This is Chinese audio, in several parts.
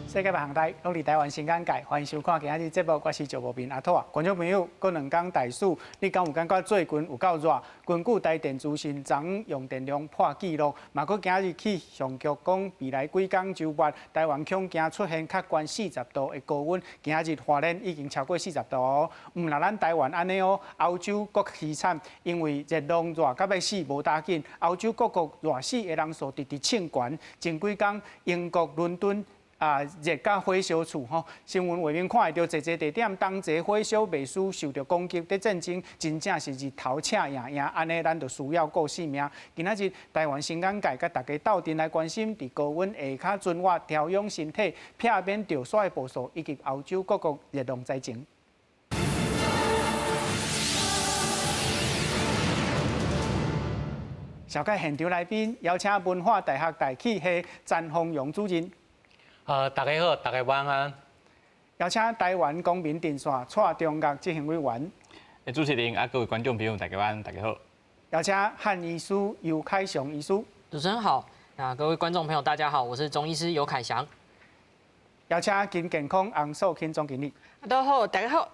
世界别行台，拢伫台湾新眼界，欢迎收看今仔日节目，我是赵无平阿拓啊。观众朋友，过2天大暑，你敢有感觉最近有够热？根据台电资讯，昨昏用电量破纪录，嘛佫今日起上局讲，未来几天周末，台湾恐惊出现较悬40度的高温。今日华联已经超过40度哦。毋若咱台湾安尼哦，欧洲国凄惨，因为热浪热到要死无打紧，欧洲各国热死的人数直直冲悬。前几天英国伦敦。热甲火烧厝吼，新闻画面看会到，一个地点当一个火烧未输受到攻击，在战争真正是日头赤赢赢，安尼咱就需要顾性命。今仔日台湾新眼界甲大家斗阵来关心，伫高温下骹存活调养身体，避免着煞的步数，以及欧洲各国热浪灾情。小介现场来宾邀请文化大学大气系詹丰荣主任。大家好，大家晚安。邀请台湾公民电线蔡中岳执行委员。主持人各位观众朋友，大家晚安，大家好。邀请汉医师尤凯翔医师。主持人好，各位观众朋友，大家好，我是中医师尤凯翔。邀请金健康洪素卿总经理。大家好，大家好。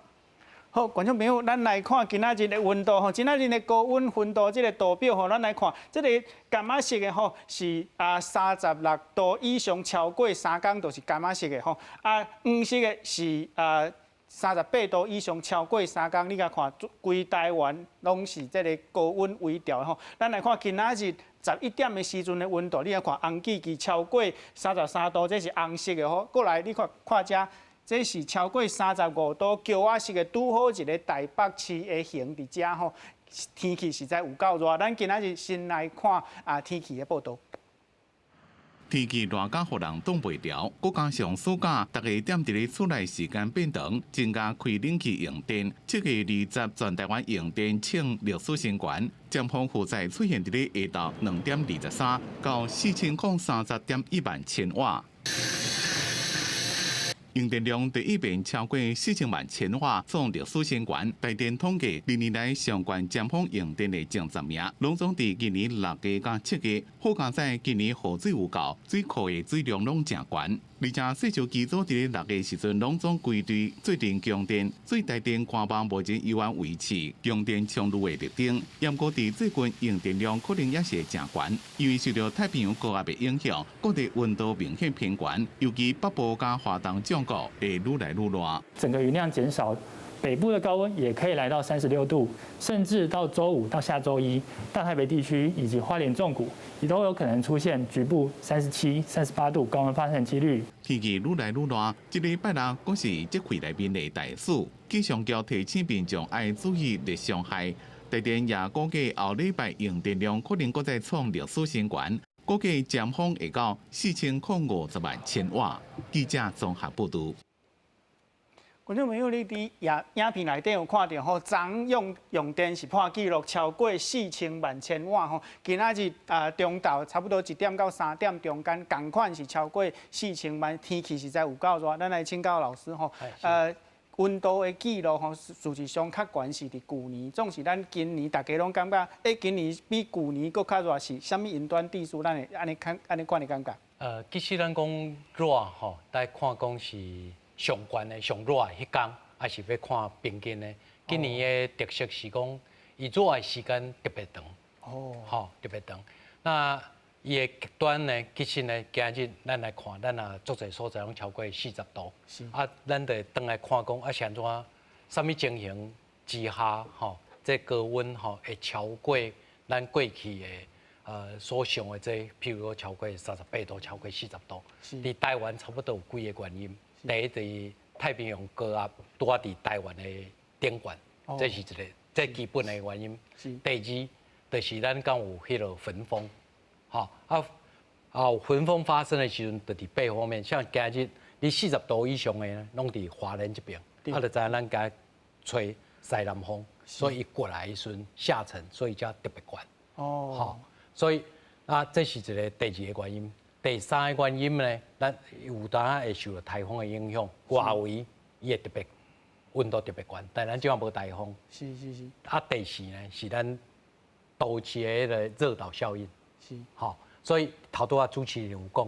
好，观众朋友，咱来看今仔日的温度吼，今仔日的高温温度这个图表吼，咱来看，这个柑仔色的吼是36度以上，超过3天就是柑仔色的吼，黄色的是38度以上，超过3天，你甲看，规台湾拢是这个高温围调的吼。咱来看今仔日11点的时阵的温度，你来看红记记超过33度，这是红色的吼。过来你看这。这是超过35度，桥仔色的拄好一个台北市的形伫遮吼，天气实在有够热。咱今仔日先来看天气的报道。天气热甲互人挡袂牢，国家上暑假，大家踮伫咧厝内时间变长，增加开冷气用电。7月20，全台湾用电创历史新高，尖峰负载出现伫咧下昼2.23到4030.1万千瓦。用电量第一遍超过4000万千瓦，创历史新高。台电统计，2年来上悬尖峰用电的前10名，拢总伫今年6月甲7月。好佳在今年雨水有够，水库的水量拢正悬。而且细潮机组伫6月时阵，拢总归队最近供电，所以台电官方目前依然维持供电充裕的特点。不过伫最近用电量可能也是正悬，因为受到太平洋高压的影响，各地温度明显偏悬，尤其北部加华东降高会愈来愈热。整个云量减少。北部的高温也可以来到36度，甚至到周5到下周1，大台北地区以及花莲纵谷也都有可能出现局部37、38度高温发生的几率。天气愈来愈热，这礼拜六更是节气内面的大暑，气象局提醒民众爱注意热伤害。台电也估计后礼拜用电量可能搁再创历史新高，估计尖峰会到4050万千瓦。记者综合报道。观众朋友，你伫影片内底有看到吼，昨用电是破纪录，超过4000万千瓦吼。今仔日中昼差不多1点到3点中间，同款是超过4000万，天气实在有够热。咱来请教老师吼，温度的记录吼，事实上较悬是伫旧年，总是咱今年大家拢感觉，今年比旧年佫较热，是啥物云端地数？咱会安尼看的感觉？其实咱讲热吼，来看讲是。上悬的、上热的迄天，还是要看平均的。今年的特色是讲，伊热的时间特别长，特别长。那伊的极端呢，其实呢，今日咱来看，咱足侪所在拢超过40度。咱得倒来看讲，是安怎？啥物情形之下，这高温会超过咱过去的所上的这，譬如说超过38度、超过40度。伫台湾差不多有几个原因。第一，就是太平洋高压拄啊伫台湾的顶端，这是一个最基本的原因。第二，就是咱讲有迄个焚风，焚风发生的时阵，就伫北方面，像今日你40度以上的呢，拢伫花莲这边，就知影咱家吹西南风，所以伊过来的时阵下沉，所以才特别悬。所以这是一个第2个原因。第3个原因呢，咱有当下会受到台风的影响，外围伊会特别温度特别悬，但咱即摆无台风。是。第4呢，是咱都市的迄个热岛效应。所以头拄主持人有讲，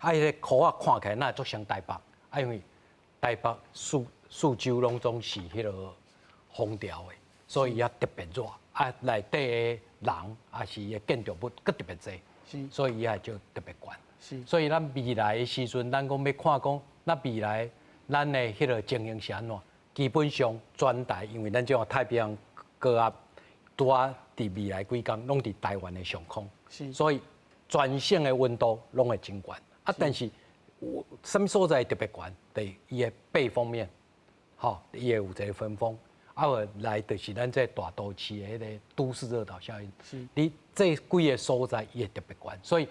迄个裤仔看起来那足像台北，因为台北四周拢总是迄个封条的，所以也特别热。啊，内底的人也是伊的建筑物佫特别济，所以伊也就特别悬。是，所以咱未来的时阵，咱讲要看讲，那未来咱的迄个情形是安怎？基本上全台，因为咱这种太平洋高压，拄啊伫未来几工拢伫台湾的上空，所以全省的温度拢会真悬。啊，但是什么所在特别悬？第伊的背风面，吼，伊会有一个分风。啊，来就是咱这大都市的迄个都市热岛效应。你这几个所在伊会特别悬，所以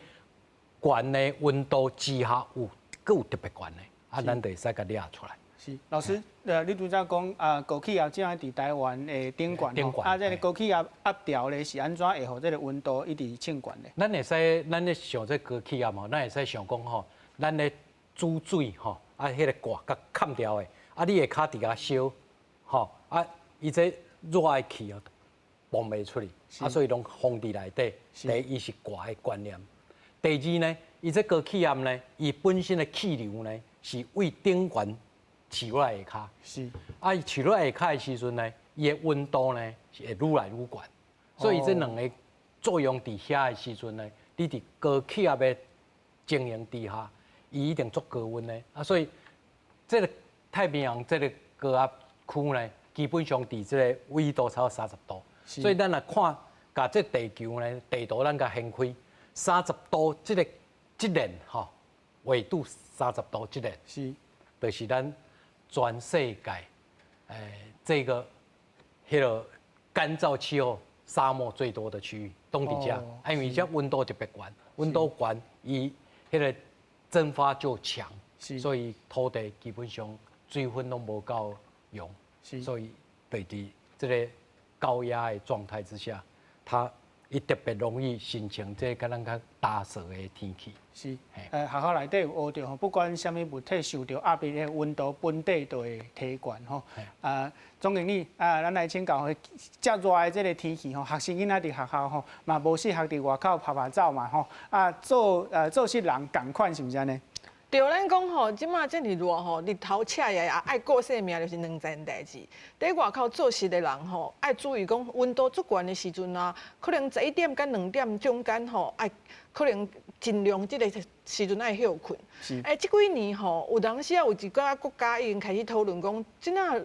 悬的温度之下佫有特别悬的，啊，咱就会使甲掠出来。是，老师，你拄则讲啊，高气压即摆伫台湾的顶悬吼，啊，这个高气压压调咧是安怎会互这个温度一直升悬咧？咱会使，咱咧想这高气压嘛，咱会使想讲吼，咱咧煮水吼，啊，迄个挂甲砍掉的，啊，你下骹伫遐烧，吼，啊，伊这热的气啊，放袂出去，啊，所以拢封伫内底。第一，伊是挂的观念；第二呢，伊这高气压呢，伊本身的气流呢，是为顶悬起落来下骹。是。啊，伊起落来下骹的时阵呢，伊的温度呢是会愈来愈悬。所以这两个作用伫遐的时阵呢，你伫高气压的情形之下，伊一定足高温的。啊，所以这个太平洋这个高压区呢，基本上伫这个纬度超过30度。所以咱来看，甲这地球呢，地图咱甲掀开，30度这个年吼，纬度30度这年，就是咱全世界这个迄个干燥气候、沙漠最多的区域，东底下，因为这温度特别悬，温度悬，伊迄个蒸发就强，所以土地基本上水分拢无够用，所以对伫这个高压的状态之下，它伊特别容易形成这个咱较干燥的天气。是，学校内底有学着吼，不管什么物体受到压力的温度，本地都会提悬吼。总经理咱来请教，遮热的这个天气吼，学生囡仔伫学校吼，嘛无适合伫外口拍拍走嘛吼。做事人共款是毋是安尼？对，咱讲吼，即马遮尔热吼，日头赤也爱顾性命，就是两件代志。伫外口做事的人吼，爱注意讲温度足悬的时阵啊，可能11点到2点中间吼，爱可能尽量即个时阵爱休困。即几年吼，有当时啊有一个国家已经开始讨论讲，即那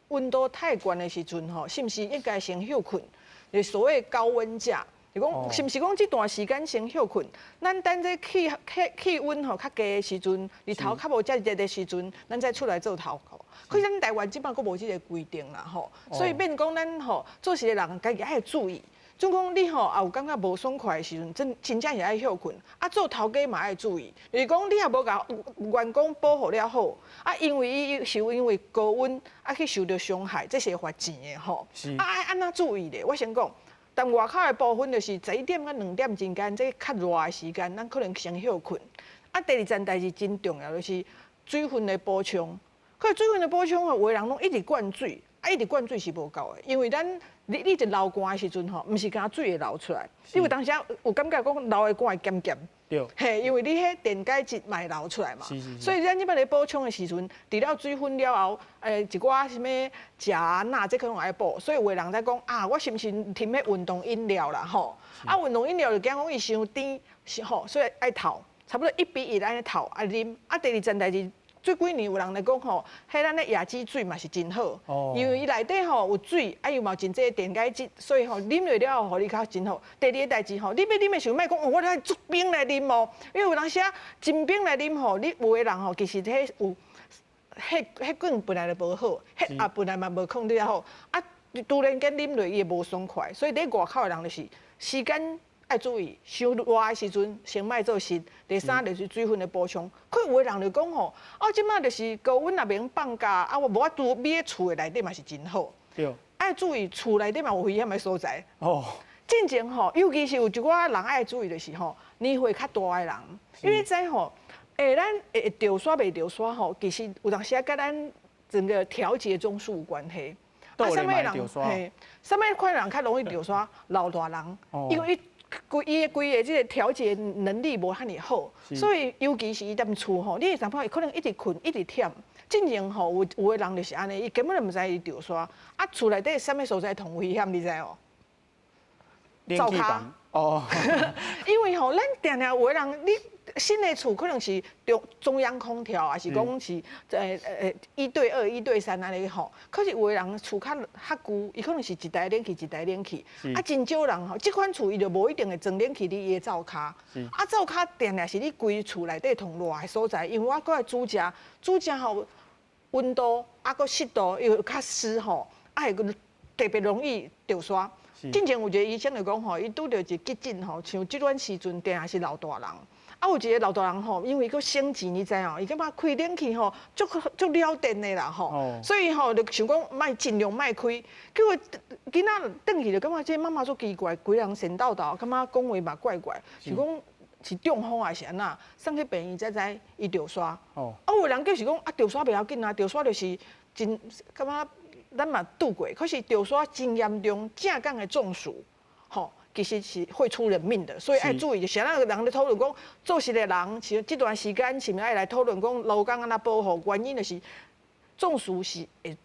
温度太悬的时阵吼，是毋是应该先休困？就是所谓高温假。是讲，是毋是讲这段时间先休困？咱等这气温吼较低的时阵，日头较无遮热的时阵，咱再出来做头壳。可是咱台湾即摆佫无即个规定啦吼，所以变讲咱吼做事的人家己爱注意。总讲你吼也有感觉无爽快的时阵，真正是爱休困。啊，做头家嘛爱注意，就是讲你也无甲员工保护了好，啊，因为伊因为高温啊去受到伤害，这是会罚钱的吼。啊，爱安怎注意咧？我先讲。但外口的部分就是11点到2点之间，这较热的时间，咱可能先休困。啊，第二件代志真重要，就是水分的补充。可是水分的补充吼，有的人拢一直灌水，啊，一直灌水是无够的，因为咱你一流汗的时阵吼，毋是干水会流出来，你有当时有感觉讲流的汗会咸咸。对，嘿，因为你迄电解质嘛会流出来嘛，所以咱即摆咧补充的时阵，除了水分了后，一寡什么钾钠，这可能爱补。所以有的人在讲啊，我是毋是啉迄运动饮料啦吼？啊，运动饮料就惊讲伊伤甜，是吼，所以爱透，差不多1比1安尼透爱啉。啊，第二件代志。最几年有人来讲吼，迄咱的椰子水嘛是真好，因为伊内底吼有水，啊又嘛真济电解质，所以吼啉落了后，互你较真好。第二个代志吼，你要啉的时候，莫讲我来足冰来啉哦，因为有当时啊真冰来啉吼，你有的人吼其实迄有迄管本来就无好，迄也本来嘛无控制了好，啊突然间啉落伊也无爽快，所以伫外口的人就是时间。爱注意，伤热的时阵先莫做事。第三就是水分的补充。可有的人就讲吼，即马就是高温也免放假，啊，我无法度买厝的内底嘛是真好。对。爱注意厝内底嘛有危险的所在。哦。进前吼，尤其是有一寡人爱注意的是吼，年岁较大的人，因为知吼，咱会掉刷袂掉刷吼，其实有当时甲咱整个调节中枢有关系。啊，什么人？嘿，什么款人较容易掉刷？老大人，因为伊规个即个调节能力无遐尼好，所以尤其是伊踮厝吼，你会想看伊可能一直困一直忝。进前吼有的人就是安尼，伊根本就毋知伊着刷，啊厝内底啥物所在同危险，你知哦？冷气房哦，因为吼，咱定定有的人，你新的厝可能是中央空调，还是讲是1对2、1对3安尼吼。可是有的人厝较旧，伊可能是一台冷气一台冷气，啊真少人吼，即款厝伊就无一定会装冷气伫伊的灶骹，啊灶骹定定是你规厝内底同热的所在，因为我搁爱煮食吼。温度啊，搁湿度又较湿吼，啊会特别容易着刷。之前有一个医生就讲吼，伊拄着一急诊吼，像即段时阵定也是老大人。啊，有一个老大人吼，因为佫升级，你知哦，伊感觉开冷气吼，足了电的啦吼，所以吼就想讲尽量莫开。结果囡仔转去就感觉这妈妈足奇怪，规人神叨叨，感觉讲话嘛怪怪，是讲。是中风还是安那？送去病院才知伊着刷。哦。啊，有人就是讲啊，着刷袂要紧啊，着刷就是真感觉咱嘛度过，可是着刷真严重，正港的中暑，吼，其实是会出人命的，所以爱注意。就是咱人咧讨论讲，做事的人是这段时间是毋是爱来讨论讲劳工安那保护？原因就是中暑是会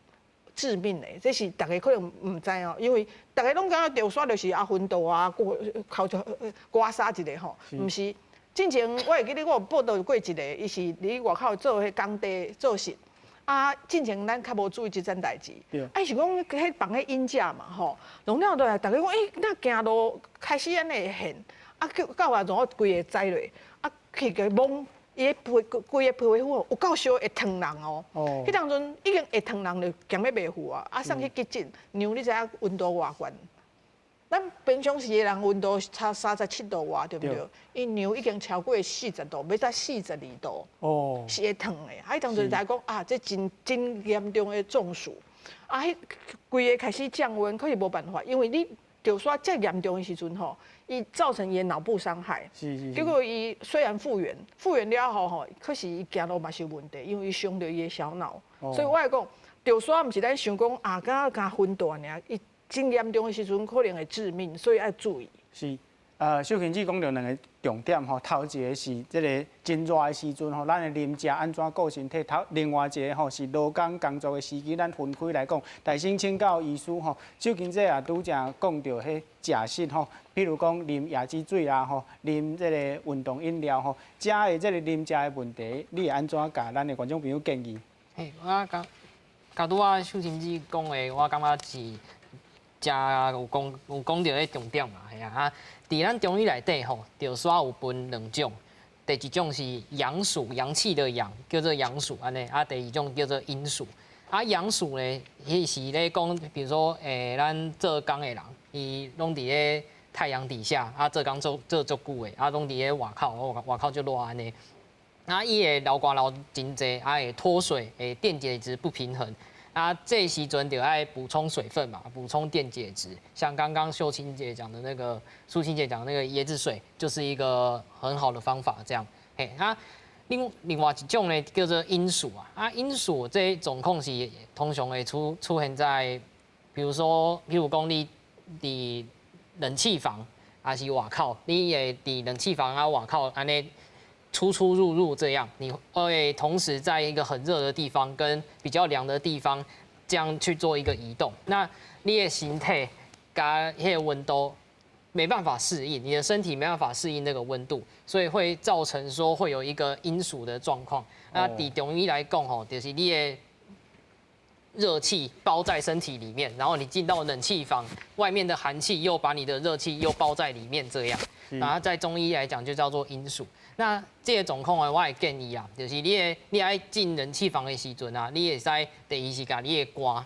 致命的，这是大家可能唔知哦，因为大家拢感觉着刷就是昏倒啊，靠刮痧一个吼，唔是。之前我会记得我有报道过一个，伊是伫外口做迄工地做事，啊，之前咱较无注意即件代志，啊，是讲迄放迄阴架嘛吼，然后落来大家讲，那行路开始安尼会现，啊，到后来然后规个栽落，啊，去个懵。伊个皮规个皮肤有够烧会烫人哦。迄当阵已经会烫人就咸要袂赴啊，啊送去急诊，让你知影温度偌悬。咱平常时的人温度差37度外，对不对？伊娘已经超过40度，要到42度，是会烫的。啊，当阵大家讲啊，这真严重的中暑。啊，迄规个开始降温，可是无办法，因为你着刷遮严重的时阵吼。伊造成伊脑部伤害，结果伊虽然复原了后吼，可是伊行路嘛是有问题，因为伊伤到伊的小脑。所以我来讲，着刷毋是咱想讲啊，敢昏倒尔，伊真严重的时阵可能会致命，所以要注意。是，秀琴姐讲到两个重点吼，头一个是这个真热的时阵吼，咱的啉食安怎顾身体；另外一个吼是劳工作的时机，咱分开来讲。但先请教医师吼，秀琴姐也拄则讲到迄食食吼，比如讲啉椰子水啦吼，啉这个运动饮料吼，食的这个啉食的问题，你会安怎教咱的观众朋友建议？嘿，我甲拄啊秀琴姐讲的，我感觉是真有讲到迄重点嘛，系啊。伫咱中医内底吼，着刷有分2种，第一种是阳暑，阳气的阳，叫做阳暑安尼；啊，第二种叫做阴暑。啊，阳暑呢，伊是咧讲，比如说咱做工的人，伊拢伫咧太阳底下，啊，做工做足久的，啊，拢伫咧外口就热安尼。啊，伊会流汗流真济，啊，会脱水，会电解质不平衡。啊，这时阵就爱补充水分嘛，补充电解质。像刚刚秀清姐讲的那个，苏清姐讲的那个椰子水，就是一个很好的方法。这样，嘿，啊，另外一种呢叫做阴暑啊，啊，阴暑这一种空隙通常会出现在，比如讲你伫冷气房还是外口，你也伫冷气房啊外口安尼。出入这样，你会同时在一个很热的地方跟比较凉的地方，这样去做一个移动。那你的形态跟那个温度没办法适应，你的身体没办法适应那个温度，所以会造成说会有一个阴暑的状况。那以中医来讲吼，就是你的热气包在身体里面，然后你进到冷气房，外面的寒气又把你的热气又包在里面，这样。然后在中医来讲就叫做阴暑。那这个状况呢，我会建议啊，就是你爱进冷气房的时阵啊，你会使第一是把你的肝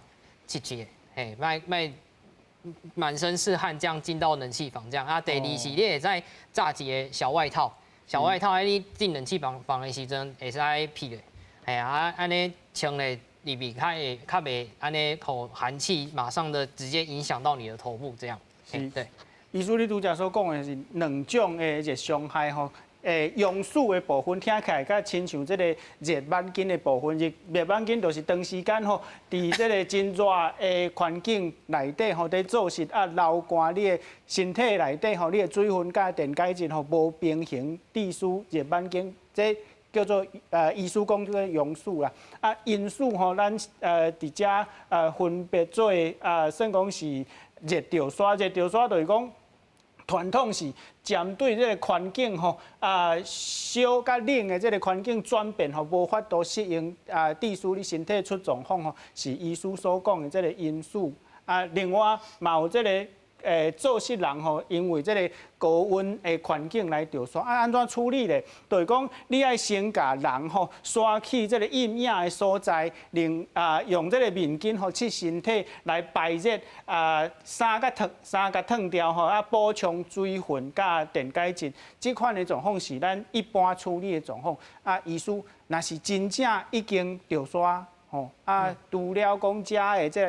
切切，嘿，卖满身是汗这样进到冷气房这样啊。第二是你会使炸一个小外套，你进冷气房的时阵会使披的，嘿啊，安尼穿咧里面较袂安尼，互寒气马上的直接影响到你的头部这样，对。医师，你拄则所讲的是2种的一个伤害吼。庸暑的部分，听起来较亲像这个热挽巾的部分。热挽巾就是长时间吼，伫这个真热的环境内底吼，在做事啊流汗，你的身体内底吼，你的水分甲电解质吼无平衡，致使热挽巾这。叫做医师讲这个庸暑啦，啊阴暑吼，咱伫遮分别做算讲是热潮沙，热潮沙就是讲传统是针对这个环境吼烧甲冷的这个环境转变吼，无法度适应致使你身体出状况吼，是医师所讲的这个因素另外嘛有这个。做事人吼，因为这个高温的环境来潮刷安怎处理咧？就是讲你爱先甲人吼刷去这个阴影的所在，用这个面巾吼去身体来排热衫甲烫掉吼，补充水分甲电解质。这款的状况是咱一般处理的状况医师若是真正已经潮刷。除了讲遮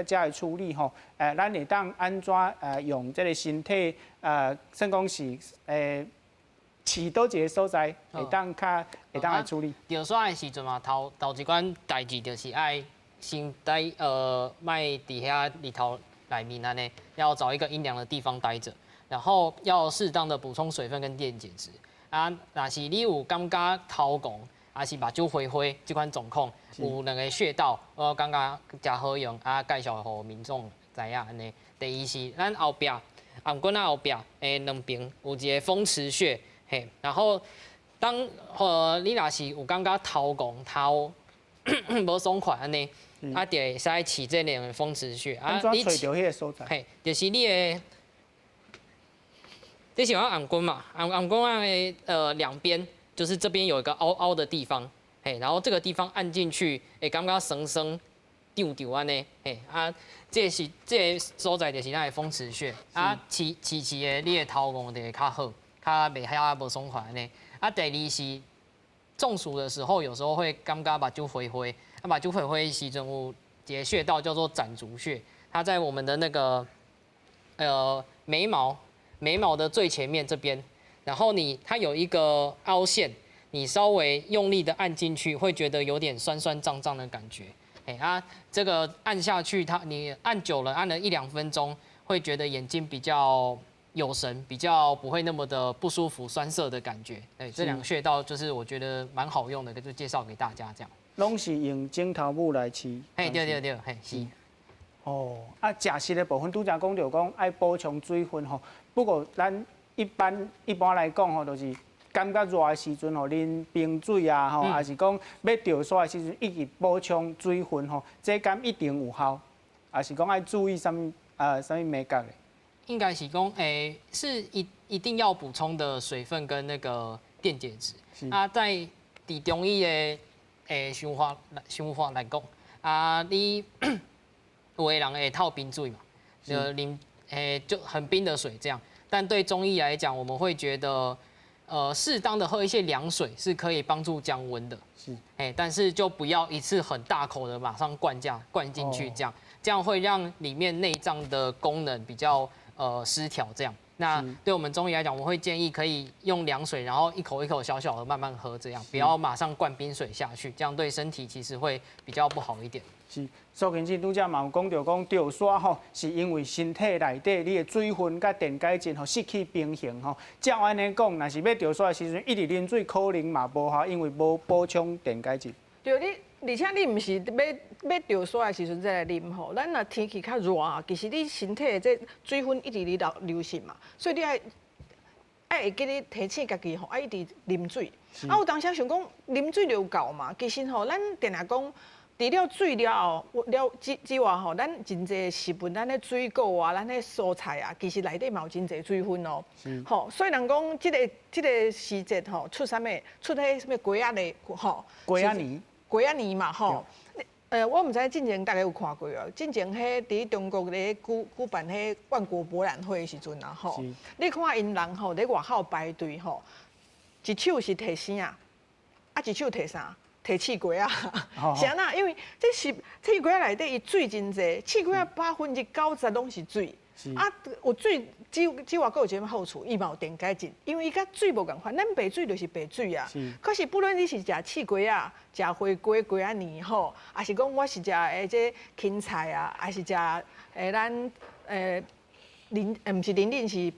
的处理吼，咱会当安怎用这个身体算讲是饲倒一个所在，会当来处理。潮刷的时阵嘛，头一款代志就是爱先待卖伫遐里头内面安尼，要找一个阴凉的地方待着，然后要适当的补充水分跟电解质若是你有感觉头晕。还是目睭花花，这款状况有两个穴道，我感觉真好用介绍给民众知影安尼。第一是咱后壁颔棍后壁两边有一个风池穴，嘿，然后当你若是有感觉头晕头无爽快安尼，就会使饲这两个风池穴你找到迄个所在？嘿，就是你的，这是我颔棍嘛，颔棍的两边。就是这边有一个凹凹的地方，嘿，然后这个地方按进去，感觉生生丢丢安尼，嘿这个所在就是咱的风池穴饲的你的头晕就会较好，较袂遐无爽快安尼。第二是中暑的时候，有时候会感觉目睭花花，目睭花花的时阵有一个穴道叫做攒竹穴，它在我们的那个眉毛的最前面这边。然后它有一个凹陷，你稍微用力的按进去，会觉得有点酸酸胀胀的感觉。这个按下去，你按久了，按了1-2分钟，会觉得眼睛比较有神，比较不会那么的不舒服、酸涩的感觉。这两个穴道就是我觉得蛮好用的，就介绍给大家这样。拢是用镜头母来饲。对，是。食食的部分，拄则讲到讲爱补充水分吼，不过咱。一般来讲吼，就是感觉热的时阵吼，啉冰水吼，还是讲要潮刷的时阵，一直补充水分吼，这敢一定有效，还是讲爱注意什么美感嘞？应该是讲是一定要补充的水分跟那个电解质。在中医的想法来讲你有的人会泡冰水嘛，就啉就很冰的水这样。但对中医来讲，我们会觉得，适当的喝一些凉水是可以帮助降温的。但是就不要一次很大口的马上灌进去，这样会让里面内脏的功能比较失调。这样，那对我们中医来讲，我们会建议可以用凉水，然后一口一口小小的慢慢喝，这样不要马上灌冰水下去，这样对身体其实会比较不好一点。是，苏先生拄则嘛有讲到讲潮刷吼，是因为身体内底你的水分甲电解质吼失去平衡吼。照安尼讲，若是要潮刷的时阵，一直啉水可能嘛无效，因为无补充电解质。对，而且你毋是要潮刷的时阵再来啉吼，咱若天气较热其实你身体的这水分一直流失嘛，所以你爱会记你提醒家己吼，爱一直啉水。有当时想讲啉水就有够嘛，其实吼，咱定定讲。除了水了之外吼，咱真侪食物，咱的水果咱的蔬菜其实内底嘛有真侪水分哦。吼，所以人讲这个时节吼，出迄什么龟仔类吼，龟仔年嘛吼。我唔知进前大家有看过哦。进前伫中国咧举办万国博览会的时阵吼，你看因人吼伫外口排队吼，一手是提啥，一手提啥？提气龟啊，是安那？因为这是气龟内底伊水真济，气龟啊90%拢是水，啊，有水之外，还有一个好处，伊嘛有电解质，因为伊甲水无共款，咱白水就是白水啊。可是不论你是食刺龟啊、食花龟、龟仔年吼，还是讲我是食这芹菜啊，还是食咱毋是玲是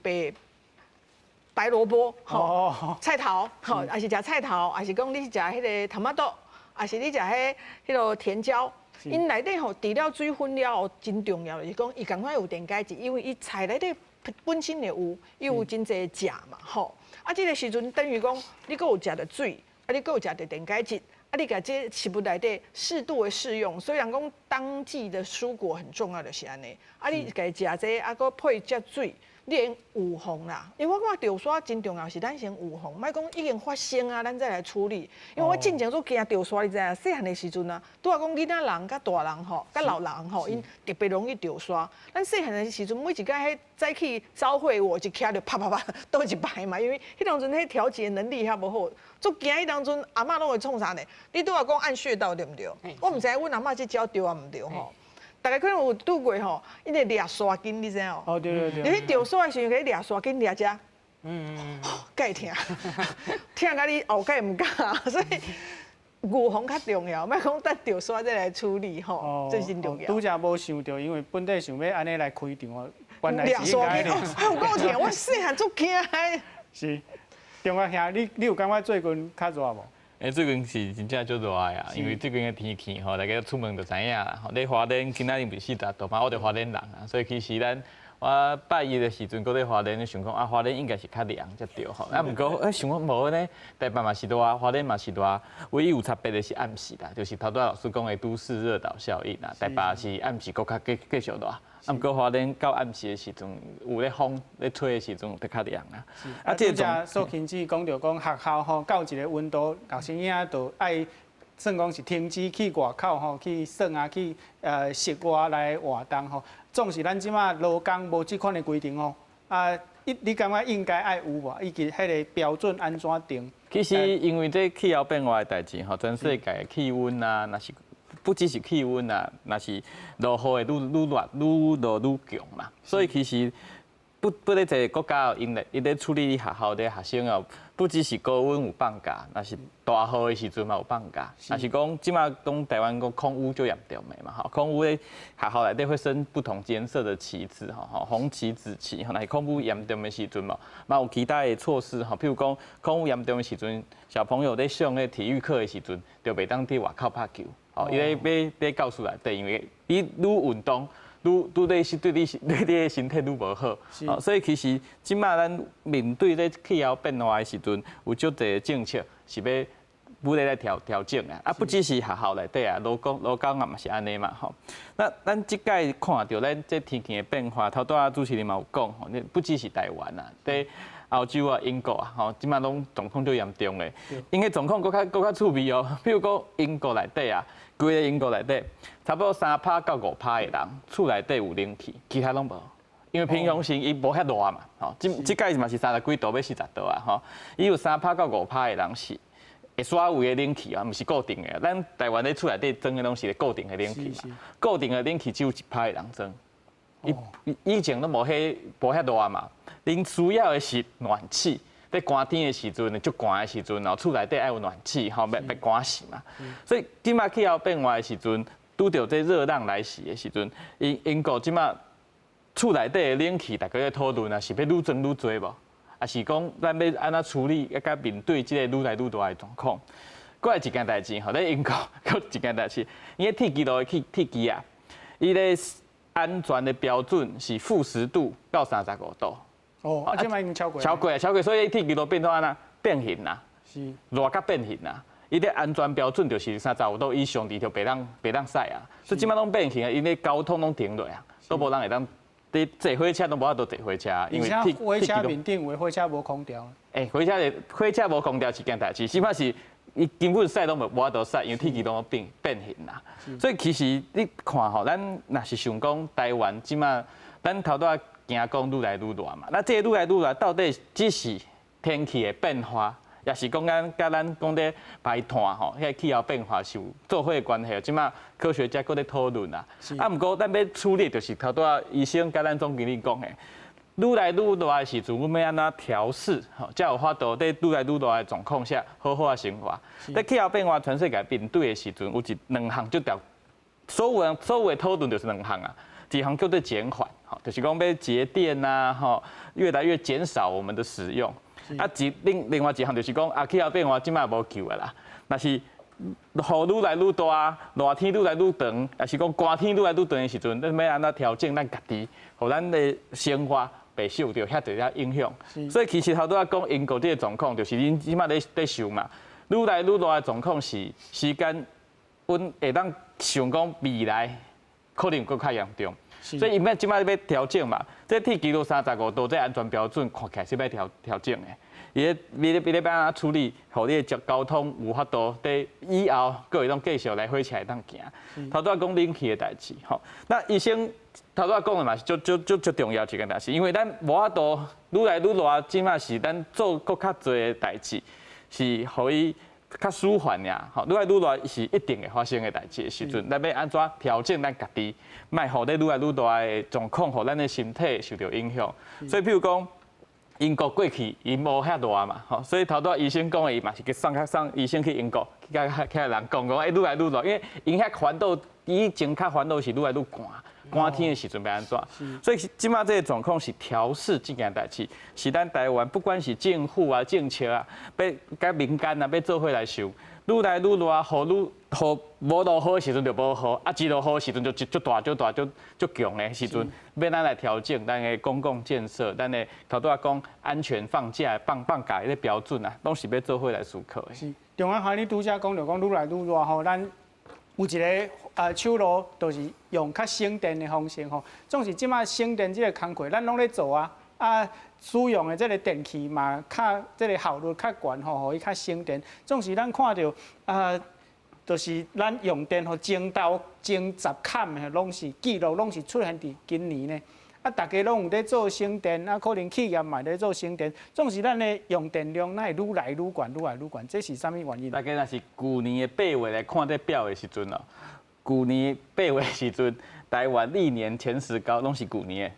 白萝卜吼，菜头吼，还是食菜头，还是讲你是食迄个头毛豆，还是你食迄个甜椒。因内底吼，除了水分了后，真重要就是讲，伊共款有电解质，因为伊菜内底本身就有，伊有真侪钾嘛，吼。啊，这个时阵等于讲，你阁有食着水，啊，你阁有食着电解质，啊，你甲这食物内底适度的适用。虽然讲当季的蔬果很重要，就是安尼。啊，你甲食这，啊，阁配这水。你先预防啦，因为我感觉潮沙真重要，是咱先预防，莫讲已经发生啊，咱再来处理。因为我进前都惊潮沙，你知影？细汉的时阵啊，拄啊讲囡仔人、甲大人吼、甲老人吼，因特别容易潮沙。咱细汉的时阵，每一摆迄早起早会，我就徛着啪啪啪倒一排嘛，因为迄当阵迄调节能力遐无好，足惊迄当阵阿嬷拢会创啥呢？你拄啊讲按穴道对毋对？我毋知阮阿嬷这招对啊毋对吼。大家可能有拄过吼，因为抓沙巾，你知影哦？哦，对。你去钓沙的时候，去抓沙巾抓遮，介疼，疼甲你后盖毋敢，所以预防较重要，莫讲等钓沙再来处理吼，这真重要。拄则无想到，因为本底想要安尼来开场哦，原来抓是应该沙巾，有够疼，我细汉足惊的。是，中华兄，你有感觉最近较热无？最近是真正足热的啊，因为最近的天气吼，大家出门就知影啦。吼，咧花莲今仔日是40度嘛，我伫花莲人啊，所以其实我拜一的时阵，搁咧花莲想讲啊，花莲应该是较凉才对吼。啊，毋过想讲无呢，台北嘛是热，花莲嘛是热，唯一有差别的是暗时啦，就是头拄老师讲的都市热岛效应啦。台北是暗时搁较继续热。啊，毋过花莲到暗时的时阵，有咧风咧吹的时阵，就较凉啦。啊，即个苏琴子讲到讲学校吼，到一个温度，学生囝就爱算讲是停止去外口吼，去耍啊，去室外来活动吼。总是咱即马劳工无即款的规定哦。啊，你感觉应该爱有无？以及迄个标准安怎定？其实因为这气候变化的代志吼，全世界的气温啊，若是不只是气温啊，若是落雨的愈热愈强嘛。所以其实不咧一个国家因咧处理学校的学生哦，不只是高温有放假，若是大雨的时阵嘛有放假。若是讲即马讲台湾个空污就严重的嘛，吼，空污咧学校内底会升不同颜色的旗帜，吼，红旗、紫旗，吼，若是空污严重的时阵嘛有其他的措施，吼，譬如讲空污严重的时阵，小朋友咧上咧体育课的时阵，就袂当伫外口拍球。哦，伊咧要教书内底，因为你愈运动，愈对你的身体愈无好。哦，所以其实即马咱面对咧气候变化的时阵，有足侪政策是要不咧来调整啊。啊，不只是学校内底啊，劳工啊嘛是安尼嘛吼。那咱即届看到咱这天气的变化，头拄仔主持人嘛有讲吼，不只是台湾啊，在澳洲啊、英国啊，吼，即马拢状况最严重的。因个状况搁较趣味哦。比如讲英国内底啊，规个英国内底，差不多3%到5%的人厝内底有冷气，其他拢无。因为平常时伊无遐热嘛，吼，即届嘛是30几度要40度啊，吼，伊有3%到5%的人是会刷有的冷气啊，毋是固定的。咱台湾咧厝内底装的拢是固定的冷气嘛，固定的冷气只有1%的人装。以前都无遐热嘛，恁需要的是暖气。在寒天的时阵，足寒的时阵，然后厝内底爱有暖气，吼，别寒死嘛。所以即马气候变化的时阵，拄着这热浪来袭的时阵，英国即马厝内底的冷气，大家在讨论啊，是要愈装愈多无？啊是讲咱要安怎处理，甲面对即个愈来愈大的状况。过来一件代志，吼，在英国，搁一件代志，伊个铁机炉的铁机啊，伊个安全的标准是-10度到35度。哦，啊，即摆已经超过。超过，所以铁机炉变做安那变形啦，是热甲变形啦。伊的安全标准就是35度以上，就袂当驶啊。所以即摆拢变形啊，因为交通拢停落啊，都无人会当坐火车都无法度坐火车，因为火车面顶有火车无空调。火车无空调是件代志，起码是伊根本驶都无法度驶，因为铁机拢变形啦。所以其实你看吼，咱若是想讲台湾即摆，咱头拄仔惊讲愈来愈热嘛，那这愈来愈热到底只是天气的变化，也是讲甲咱讲咧排碳吼，迄个气候变化是有做伙的关系。即马科学家搁咧讨论啦。毋过咱要处理就是头拄仔医生甲咱总经理讲的，愈来愈热的时阵，我们要安怎调试，吼，才有法度在愈来愈热的状况下好好啊生活。在气候变化全世界面对的时阵，有两项最重，所有的讨论就是两项啊。一项叫做减缓，吼，就是讲要节电呐，吼，越来越减少我们的使用。啊，另外一项就是讲，气候变化即摆无救的啦。若是雨愈来愈大，热天愈来愈长，也是讲寒天愈来愈长的时阵，咱要安怎调整咱家己，互咱的生活袂受到遐侪影响。所以其实头拄仔讲英国这个状况，就是恁即摆在想嘛，愈来愈热的状况是时间，阮会当想讲未来可能更较严重。所以伊即摆要调整嘛，这铁纪录35度，这安全标准看起来是要调整的。伊咧要安怎处理，互你的交通有法度，在以后佫会当继续来火车会当行。头拄仔讲冷气的代志，吼，那医生头拄仔讲的嘛是最重要一件代志，因为咱无法度愈来愈热，即摆是咱做佫较侪的代志，是互伊较舒缓呀，吼，愈来愈热是一定会发生的代志的时阵，咱要安怎调整咱家己，莫互咧愈来愈热的状况，互咱的身体受到影响。所以，譬如讲，英国过去伊无遐热嘛，吼，所以头拄医生讲的伊嘛是去送医生去英国，去甲人讲愈来愈热，因为因遐环岛以前较环岛是愈来愈寒。寒天的时阵要安怎？所以即马这个状况是调试这件代志，是咱台湾不管是政府啊、政策啊，要甲民间啊，要做伙来想，愈来愈热，雨无落雨的时阵就无雨，啊，一落雨的时阵就大强的时阵，要咱来调整咱的公共建设，咱的头拄仔讲安全放假放假的标准啊，拢是要做伙来思考的。是，中央海你拄则讲着讲愈来愈热吼，咱有一个手路，就是用较省电的方式吼。总是即马省电这个工课，咱拢咧做啊。使用的这个电器嘛，较这个效率较悬吼，互伊较省电。总是咱看到就是咱用电和争斗、争十坎的，拢是记录，拢是出现伫今年呢。大家拢有在做省电，可能企业嘛在做省电，总是咱的用电量那会愈来愈悬，愈来愈悬，这是啥物原因？大家若是去年的8月来看这表的时阵哦，去年8月的时阵，台湾历年前10高拢是去年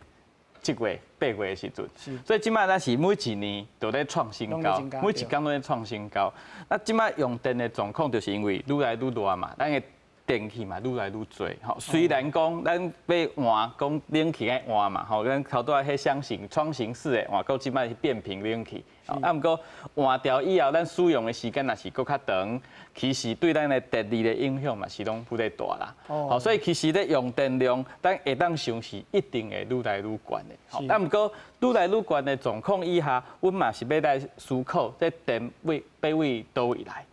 的7月、8月的时阵，所以即摆咱是每一年都在创新高，每一天都在创新高。那即摆用电的状况，就是因为愈来愈热嘛，咱的电器嘛愈来愈多，吼。虽然讲咱要换讲冷气爱换嘛，吼，咱头拄仔迄双创新式的换到即摆是变频冷气，毋过换掉以后，咱使用的时间若是搁较长，其实对咱的电力的影响嘛是拢不太大啦。哦，所以其实咧用电量，咱会当想是一定会愈来愈悬的。吼，毋过愈来愈悬的状况以下，阮嘛是要来思考，这电要为倒位来。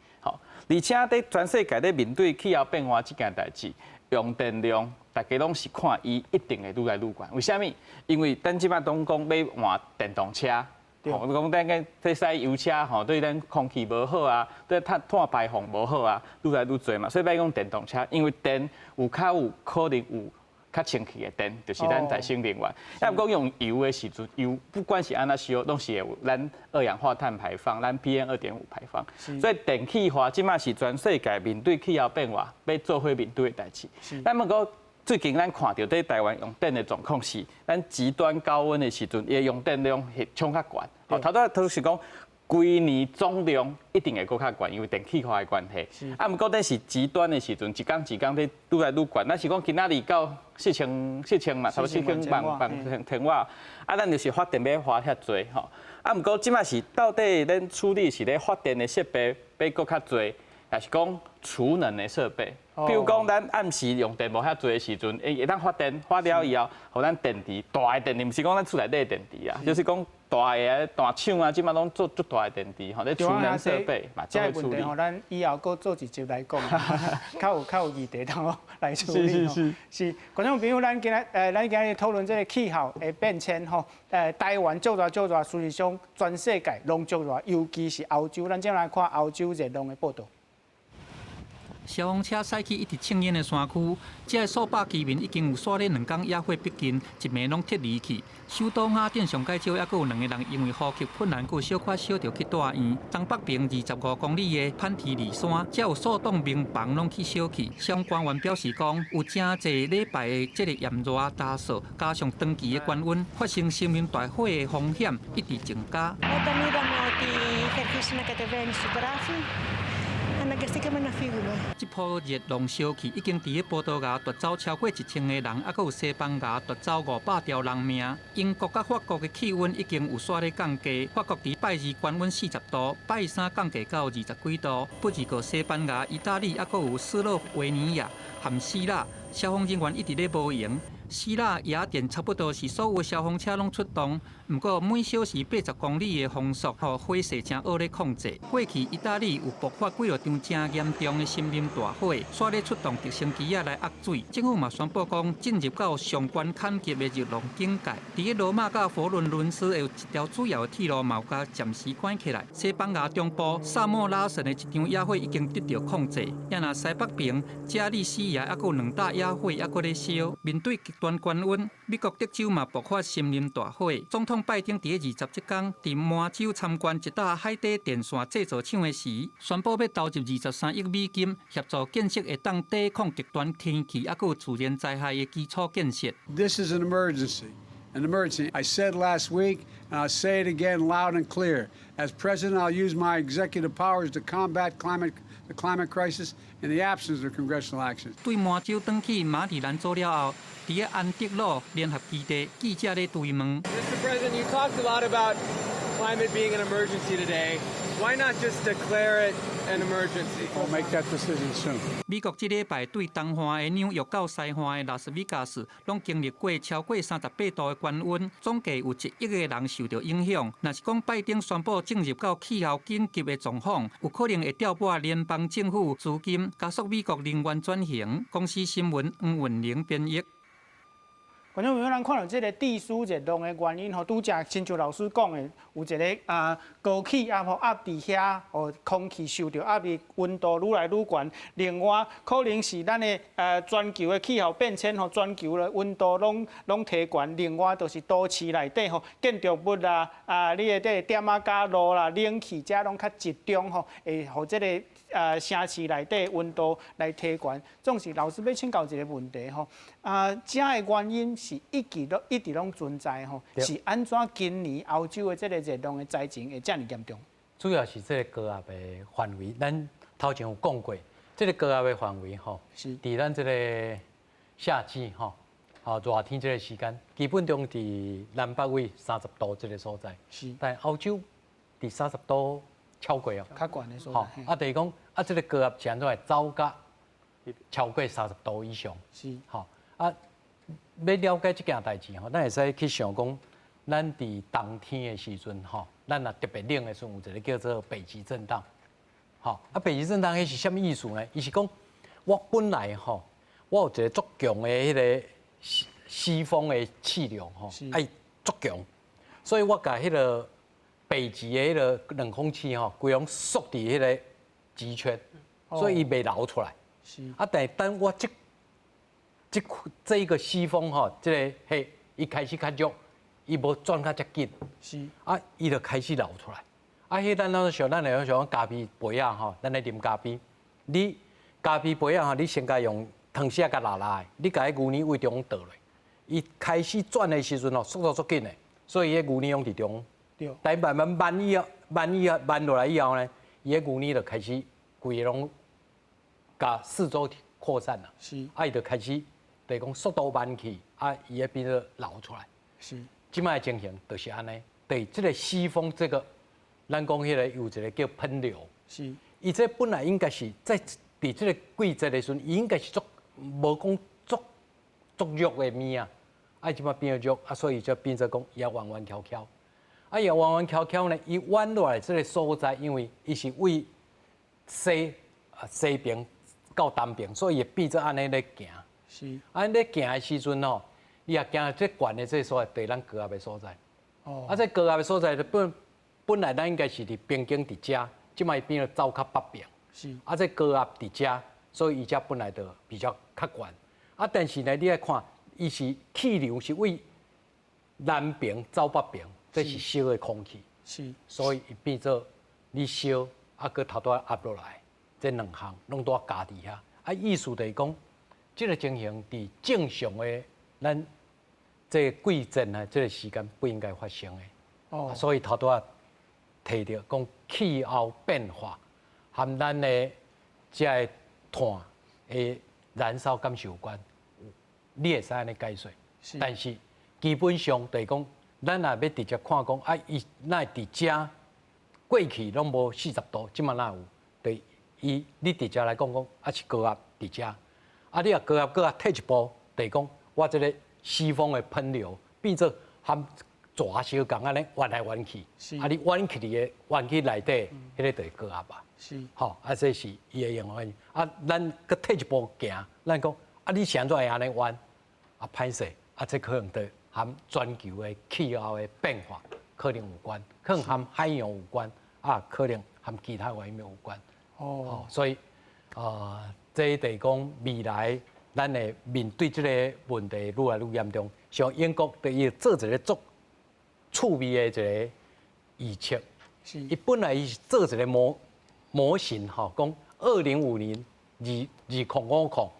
而且在全世界在面对气候变化这件代志，用电量大家拢是看伊一定会愈来愈悬。为虾米？因为咱即摆拢讲要换电动车，吼，讲咱个这使油车吼，对咱空气无好啊，对碳排放无好啊，愈来愈多嘛。所以要用电动车，因为电有可能有较清气的电，就是咱再生能源。要讲用油的时阵，油不管是安怎烧，拢是会有咱二氧化碳排放，咱 PM2.5排放。所以电气化即马是全世界面对气候变化要做伙面对的代志。咱毋过最近咱看到在台湾用电的状况是，咱极端高温的时阵，伊用电量是冲较悬。哦，头是讲。规年总量一定会搁较悬，因为电气化的关系。毋过咱是极端的时阵，一天在愈来愈悬。咱是讲今仔日到4000嘛，差不多4000瓦。咱就是发电要花遐多吼。毋过即摆是到底咱处理是咧发电的设备要搁较多，还是讲储能的设备？比如讲，咱暗时用电无遐多的时阵，会当发电发了以后，互咱电池大的电池，毋是讲咱厝内底的电池啊，就是讲。大厂啊，即马拢做足大的电池，吼，咧储能设备嘛，做处理。吼，咱以后搁做一集来讲，较有议题通来处理。是，观众朋友，咱今日讨论这个气候的变迁吼，台湾足热，事实上全世界拢足热，尤其是欧洲，咱怎来看欧洲热浪的报道？消防车驶去一直青烟的山区，这数百居民已经有刷了2天野火逼近，一暝拢撤离去。首都雅典上届少，还佫有2个人因为呼吸困难，佫小可烧着去大院。东北边25公里的潘提里山，才有数栋民房拢去烧去。消防官员表示讲，有真侪礼拜的这个炎热大暑，加上长期的高温，发生森林大火的风险一直增加。这波热浪烧气已经伫葡萄牙夺走超过1000个人，还佫有西班牙夺走500条人命。英国甲法国的气温已经有煞咧降低，法国伫拜二高温40度，拜三降低到20几度。不只个西班牙、意大利，还佫有斯洛维尼亚和希腊，消防人员一直咧无营。希腊雅典差不多是所有消防车拢出动，不过每小时80公里的风速，互火势真恶咧控制。过去意大利有爆发几场真严重的森林大火，煞咧出动直升机来压水。政府嘛宣布讲进入到上关砍级的热浪警戒。伫罗马甲佛罗伦斯有一条主要的铁路嘛有甲暂时关起来。西班牙中部萨莫拉省的一场野火已经得到控制，也那西北边加利西亚还佫有2大野火还佫咧烧。面对极端高温，美国德州嘛爆发森林大火。总统拜登伫27天伫满州参观一搭海底电线制造厂的时，宣布要投入23亿美金，协助建设会当抵抗极端天气还佫有自然灾害的基础建设。This is an emergency. An emergency. I said last week, and I'll say it again loud and clear. As president, I'll use my executive powers to combat the climate crisis in the absence of congressional action. 对满洲转去马里兰州了后，伫安德路联合基地，记者咧追问。Mr. President, you talked a lot about climate being an emergency today. Why not just declare it an emergency? I'll make that decision soon. 美国这礼拜对东岸的纽约到西岸的拉斯维加斯，拢经历过超过38度的高温，总计有1亿个人受到影响。若是讲拜登宣布进入到气候紧急的状况，有可能会调拨联邦政府资金，加速美国能源转型。公司新闻黄云玲编译。观众朋友，咱看到这个地书热浪的原因，拄则亲像老师讲的，有一个高气压压伫遐，空气受到压力，温度愈来愈悬。另外，可能是咱的全球的气候变迁，全球的温度拢提悬。另外，就是都市内底建筑物啦，你的这点啊、加路啦、冷气遮拢较集中会互这个城市内底温度来提悬。总是老师要请教一个问题遮的原因是一直拢存在是安怎今年欧洲的这个热浪的灾情会这么严重？主要是这个高压的范围，咱头前有讲过，这个高压的范围是伫咱这个夏季热天这个时间，基本上伫南北纬30度这个所在，但欧洲伫30度超过哦，较悬的所在。就是讲这个高压是安怎会走到超过30度以上？是要了解这件代志咱会使去想讲，咱伫冬天的时阵咱若特别冷的时阵，有一个叫做北极震荡。北极震荡迄是啥物意思呢？伊是讲我本来我有一个足强的迄个西风的气流爱足强，所以我甲迄个北极的迄个冷空气规拢缩伫迄个极圈，所以伊袂流出来。但是等我这一个西风这个伊开始较弱，伊无转较接近，伊就开始流出来。迄咱来想咖啡杯啊咱来啉咖啡，你咖啡杯啊你先甲用汤匙甲拉，你甲迄牛奶往中倒落，伊开始转的时阵速度足紧的，所以迄牛奶拢伫中。但慢慢慢落来以后呢，伊迄牛奶就开始规个拢甲四周扩散了，伊就开始。就是讲速度慢去，伊会变做流出来。即摆的情形就是安尼。对，这个西风这个，咱讲迄个有一个叫喷流。伊这本来应该是在伫这个季节的时阵，伊应该是无讲足弱的物啊。即摆变做弱，所以就变做讲伊也弯弯翘翘。伊也弯弯翘翘呢，伊弯落来这个所在，因为伊是为西边到东边，所以伊变做安尼咧行。你行的时阵你也行最悬的这所在，对咱高压的所在。这高压的所在本来咱应该是伫边境伫遮，即摆变做走较北边。这高压伫遮，所以伊只本来就比较较悬。啊，但是呢，你来看，伊是气流是为南边走北边，这是烧的空气，是，所以伊变做你烧，啊，搁头拄压落来，这两项拢都加伫遐。啊，意思就是讲，这个情形伫正常的咱这季节呢，这个时间不应该发生的。哦，所以头拄提到讲气候变化和咱的这个碳的燃烧感受有关，你会使安尼解说。但是基本上就是讲，咱也要直接看讲，啊，伊那伫遮过去拢无40度，即马哪有？对，伊你直接来讲讲，啊是高压伫遮，啊你若高压退一步，就是讲我这个西风的喷流变做含蛇小共安尼弯来弯去，啊你弯去伫个弯去内底，迄个就是高压吧。是，吼，啊这是伊的用法。啊，咱搁退一步行，咱讲啊你现在会安尼弯，啊歹势，啊这可能对含全球的气候的变化可能有关，可能含海洋有关，啊可能含其他外面有关。哦，所以这就是讲未来咱会面对这个问题愈来愈严重。像英国对伊做一个足趣味的一个预测，伊本来伊是做一个模型吼，讲2050、2050，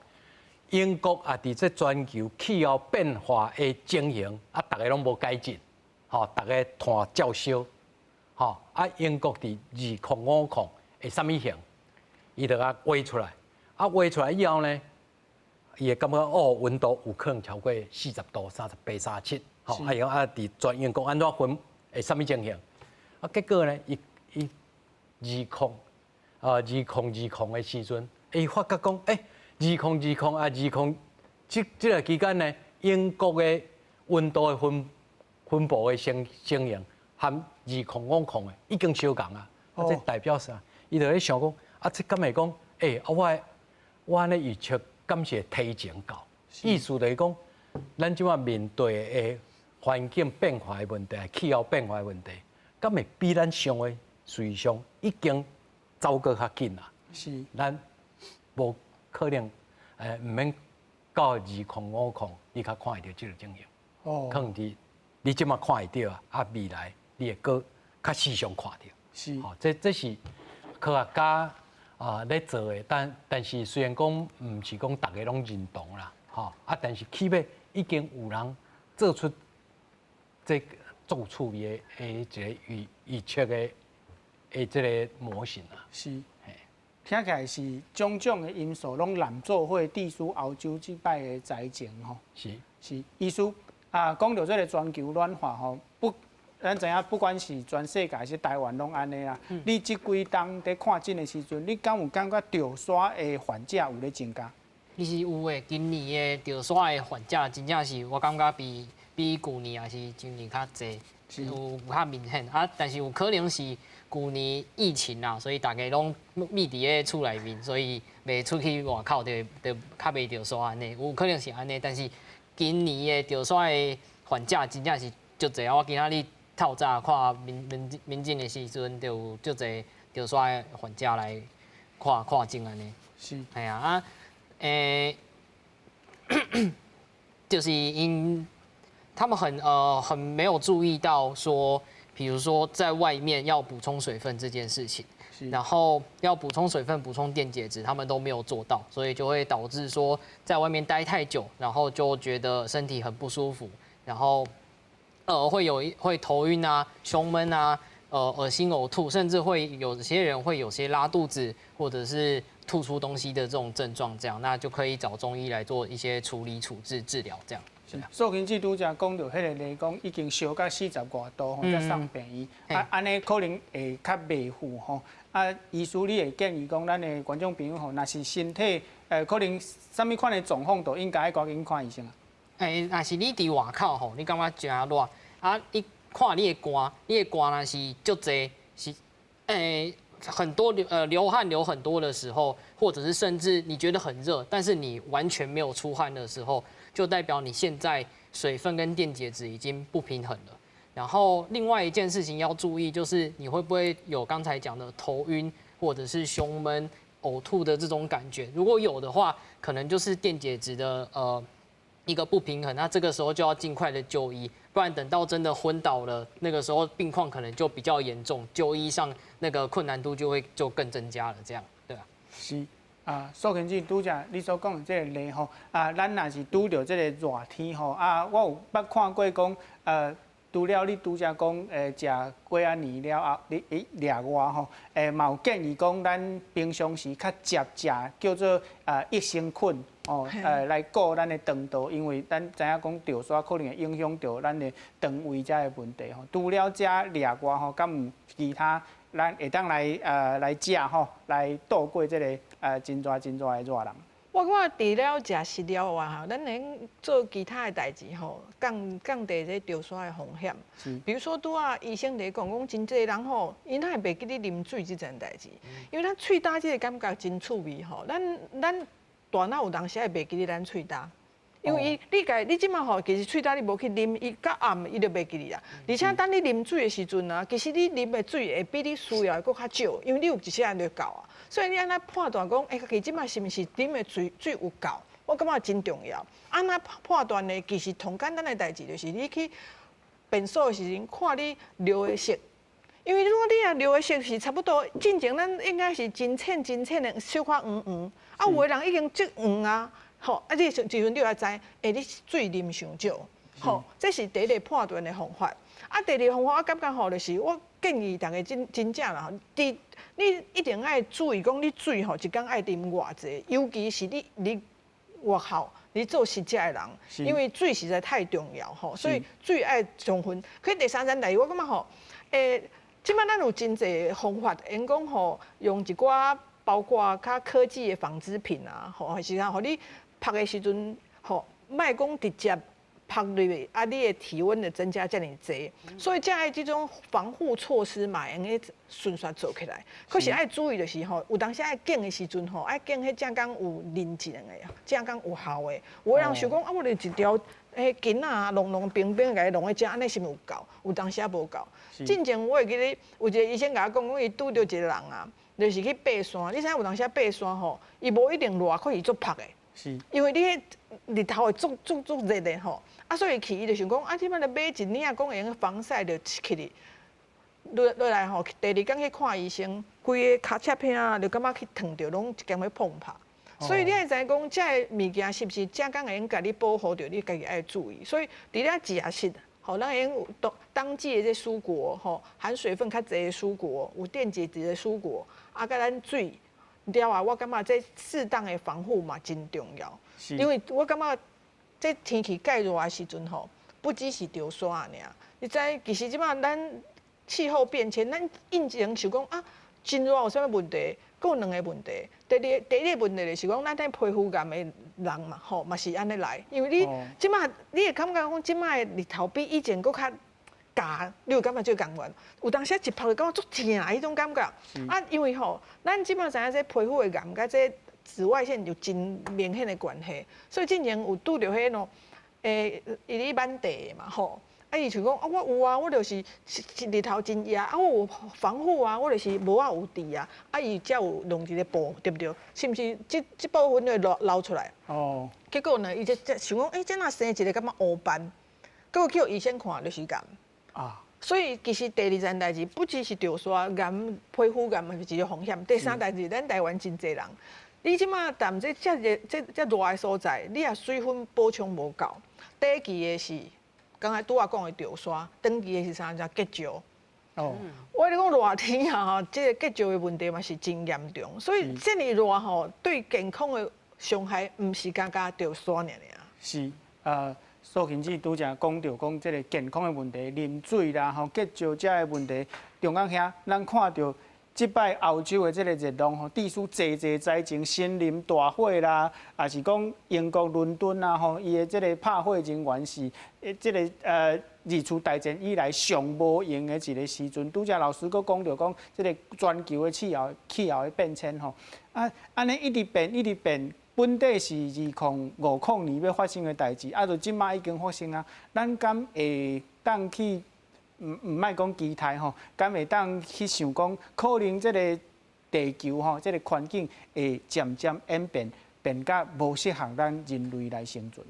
英国也伫这全球气候变化的情形，啊，大家拢无改进，吼，大家碳照烧，吼，啊，英国伫2050会啥物型？伊就啊画出来，啊画出来以后呢，伊会感觉哦，温度有可能超过40度、38、37，吼，啊，然后啊，伫全英国安怎分会啥物情形？啊，结果呢，伊2020的时阵，伊发觉讲，2020啊20这个期间呢，英国的温度的分布的情形，和2050的已经相共啊。啊，这代表啥？伊就咧想讲，啊，这敢会讲，我安尼预测敢是会提前到？意思就是讲，咱即马面对的环境变化的问题、气候变化的问题，敢会比咱想的随上已经走过较紧啦。是，咱无可能毋免到2050，你较看会到即个情形。哦，可能你即马看会到啊，未来你会搁较时常看到。是，哦，这是科学家咧做的，但是虽然讲毋是讲大家拢认同啦，吼但是起码已经有人做出这做出的一个预测的这个模型啦。是，听起来是种种的因素拢揽做伙致使欧洲即摆的灾情吼。是，意思讲到这个全球暖化吼，咱知影，不管是全世界还是台湾拢安尼啦。你即几冬在看诊的时阵，你敢有感觉潮沙的患者有咧增加？其实有诶，今年的潮沙的患者真正是我感觉比去年还是今年较济，有较明显啊。但是有可能是去年疫情啦，所以大家拢密伫咧厝内面，所以袂出去外口，就较袂潮沙安尼。有可能是安尼，但是今年的潮沙的患者真正是足济啊！我今仔日透早看民警的时阵，就有足侪潮沙的患者来看诊安尼。是。系啊就是他们很没有注意到说，比如说在外面要补充水分这件事情，然后要补充水分、补充电解质，他们都没有做到，所以就会导致说在外面待太久，然后就觉得身体很不舒服，然后会头晕啊、胸闷啊、恶心呕吐，甚至会有些人会有些拉肚子或者是吐出东西的这种症状，这样那就可以找中医来做一些处理、处置、治疗这样。素琴姐拄则讲到迄个来讲，已经烧到40外度吼，才送病医。安尼可能会较袂赴吼。医师你会建议讲，咱的观众朋友吼，若是身体可能啥物款的状况，都应该赶紧看医生啊。若是你伫外口吼，你感觉真热你看你的汗若是足济，是很多流汗流很多的时候，或者是甚至你觉得很热，但是你完全没有出汗的时候，就代表你现在水分跟电解质已经不平衡了。然后另外一件事情要注意，就是你会不会有刚才讲的头晕或者是胸闷、呕吐的这种感觉。如果有的话，可能就是电解质的一个不平衡，那这个时候就要尽快的就医，不然等到真的昏倒了，那个时候病况可能就比较严重，就医上那个困难度就更增加了，这样对吧？是。苏ခင်志拄则你所讲的这个例吼，咱若是拄着这个热天吼，我有捌看过讲，除了你拄则讲，食过啊年了后，你掠外吼，嘛有建议讲，咱平常时较接食叫做益生菌哦，来顾咱的肠道，因为咱知影讲潮沙可能会影响到咱的肠胃遮的问题吼。除了这掠外吼，敢有其他咱会当来食吼，来度过这个真热的热人。我感觉除了食食料外吼，咱能做其他的代志吼，降低这潮沙的风险。比如说拄啊，医生在讲真济人吼，因哪会袂记咧啉水这件代志，因为咱喙焦这个感觉真趣味吼，咱大脑有当时会袂记咧咱喙焦。因为你即马吼，其实喙焦你无去啉，伊较暗伊就袂记哩啦。而且当你啉水的时阵啊，其实你啉的水会比你需要的搁较少，因为你有一些人就够啊。所以你安那判断讲，家己即马是毋是啉的水有够？我感觉真重要。安那判断呢，其实同简单的代志就是你去便所的时阵，看你流的色。因为如果你流的色是差不多，进前咱应该是真浅的，小可黄黄，有的人已经足黄啊。吼，你时阵你就要知，你水啉伤少，吼，这是第一个判断的方法。第二个方法，我感觉吼，就是我建议大家真正啦，你一定爱注意讲，你水吼一天爱啉偌济，尤其是你外口你做食食的人，因为水实在太重要吼，所以水爱充分。可第三件代志，我感觉吼，即摆咱有真济方法，因讲吼用一寡包括较科技的纺织品啊，吼，还是啥，互你拍的时阵，吼，莫讲直接拍入去，你的体温就增加遮尔济，所以遮的这种防护措施嘛，用个顺续做起来。可是爱注意就是吼，有当时爱拣的时阵吼，爱拣迄正港有磷质的啊，正港有效的。有人想讲我就一条筋啊，弄冰冰甲伊弄去食，安尼是毋是有够？有当时也无够。之前我会记咧，有一个医生甲我讲，伊拄着一个人啊，就是去爬山。你知影有当时爬山吼，伊无一定热，可以做晒的。是，因为你迄日头会足热的吼，所以去伊就想讲，即摆来买一领讲用防晒就去哩，落来吼，第二天去看医生，规个骹切片啊，就感觉去烫着，拢一间去碰拍。所以你爱知讲，这物件是不是正讲会用甲你保护着，你家己爱注意。所以除了食食，吼，咱用当季的这蔬果，吼，含水分较侪的蔬果，有电解质的蔬果，甲咱水。了啊，我感觉这适当的防护嘛真重要，因为我感觉这天气介热的时阵吼，不只是潮沙尔，你知其实即摆咱气候变迁，咱以前想讲真热有啥物问题？有两个问题，第一个问题就是讲，咱这皮肤癌的人嘛，吼，嘛是安尼来，因为你即摆你会感觉讲，即摆日头比以前搁较。你有感觉最共款？有当时一拍就感觉足疼迄种感觉。因为吼，咱即摆知影这皮肤的癌，甲这紫外线有真明显的关系。所以之前有拄着迄伊满地嘛吼，伊像讲我有啊，我就是日头真热我有防护啊，我就是无有治啊，伊才有弄一个布，对不对？是毋是？这部分就流出来。哦。结果呢，伊这想讲，这若生一个感觉黑斑，结果叫医生看就是癌。所以其实第二件代志，不只是潮沙癌、皮肤癌是一个风险。第三代志，咱台湾真侪人，你即马淡这热的所在，你也水分补充无够。第一期的是刚才拄仔讲的潮沙，长期的是啥？叫结石。哦。我咧讲热天啊，这个结石的问题嘛是真严重。所以这么热吼，对健康的伤害，毋是刚刚潮沙尔。是苏ခင်志拄则讲到讲即个健康的问题，啉水啦、吼结石遮的问题，中港遐咱看到即摆欧洲的即个热浪吼，地区济灾情，森林大火啦，也是讲英国伦敦啊吼，伊的即个拍火人员是即个二次大战以来上无用的一个时阵。拄则老师佫讲到讲，即个全球的气候的变迁吼，安尼一直变。本地是2050年要发生的代志，就即摆已经发生啊。咱敢会当去，毋莫讲期待吼，敢会当去想讲，可能即个地球吼，这个环境会渐渐演变，变甲无适合咱人类来生存。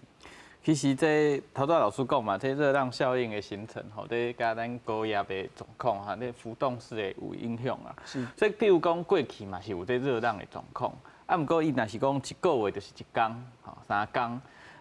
其实这头拄老师讲嘛，这热浪效应的形成吼，对甲咱高压的状况哈，那浮动式的有影响啊。是。所以，比如讲过去嘛是有这热浪的状况，啊，毋过伊若是讲一个月就是一天，吼3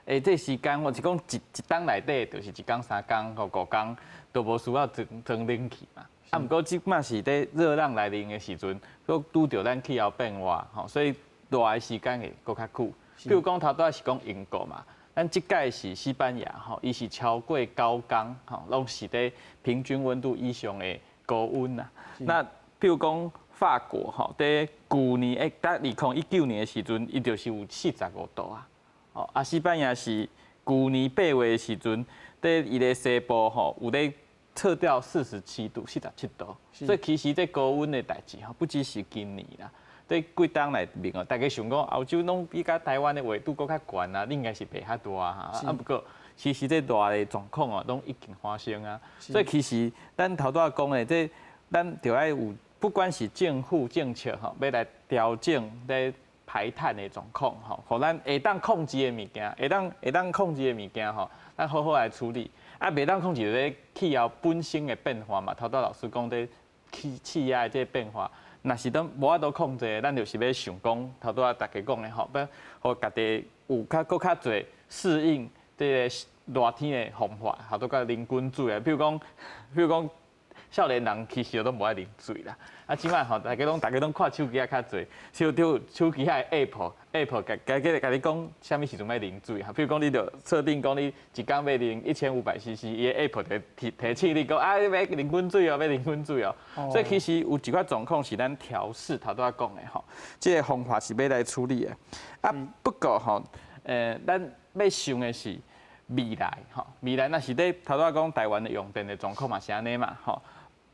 天，这时间我是讲一冬内底就是一天3天或5天，都无需要装冷气嘛。啊，毋过即摆是咧热浪来临的时阵，佮拄着咱气候变化，吼，所以热的时间会搁较久。比如讲头拄是讲英国嘛。咱即届是西班牙吼，伊是超过9天吼，拢是咧平均温度以上的高温呐。那比如讲法国吼，在去年2019年的时阵，伊就是有45度啊。哦，啊西班牙是去年8月的时阵，在伊的西部吼有咧测掉47度、47度。所以其实这高温的代志吼，不只是今年啦。在几冬内面哦，大家想讲欧洲拢比甲台湾的纬度搁较悬啊，你应该是袂遐大啊。啊，不过其实这热的状况哦，拢已经发生啊。所以其实咱头拄仔讲的，这咱就要有，不管是政府政策吼，要来调整咧排碳的状况吼，互咱会当控制的物件，会当控制的物件吼，咱好好来处理。啊，袂当控制咧气候本身的变化嘛。头拄老师讲咧气压的这变化。若是都无法度控制，咱就是要想讲，头拄仔大家讲的吼，要互家己有较侪适应这个热天的方法，头拄甲啉滚水啊。比如讲，少年人其实都无爱啉水啦。啊，即摆吼，大家拢看手机啊较侪，手机遐 App 甲你讲，啥物时阵要啉水哈？比如讲，你着设定讲你一工要啉1500cc， 伊的 App 就提醒你讲啊，你要啉滚水哦，要啉滚水哦。所以其实有一寡状况是咱调试，头拄仔讲的吼，这个方法是要来处理的。啊，不过吼，咱要想的是未来吼，未来若是咧头拄仔讲台湾的用电的状况嘛是安尼嘛吼。